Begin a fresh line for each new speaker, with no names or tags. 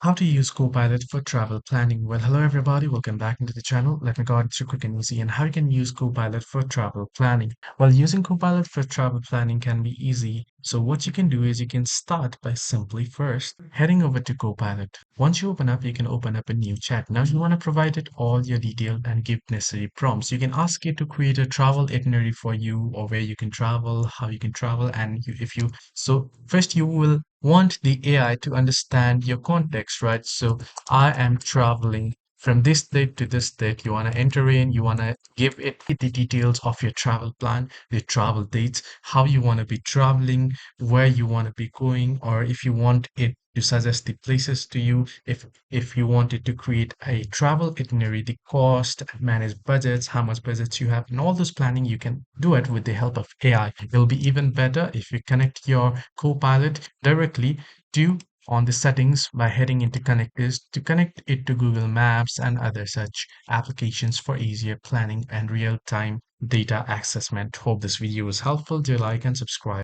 How to use Copilot for travel planning. Well, hello everybody, welcome back into the channel. Let me guide you quick and easy and how you can use Copilot for travel planning. Well, using Copilot for travel planning can be easy. So what you can do is you can start by simply first heading over to Copilot. Once you open up, you can open up a new chat. Now you want to provide it all your detail and give necessary prompts. You can ask it to create a travel itinerary for you or where you can travel, how you can travel, and if you so first you will want the AI to understand your context, right? So I am traveling from this date to this date. You want to enter in, you want to give it the details of your travel plan, the travel dates, how you want to be traveling, where you want to be going, or if you want it to suggest the places to you, if you wanted to create a travel itinerary, the cost, manage budgets, how much budgets you have, and all this planning, you can do it with the help of AI. It'll be even better if you connect your Copilot directly to on the settings by heading into connectors to connect it to Google Maps and other such applications for easier planning and real-time data accessment. Hope this video was helpful. Do like and subscribe.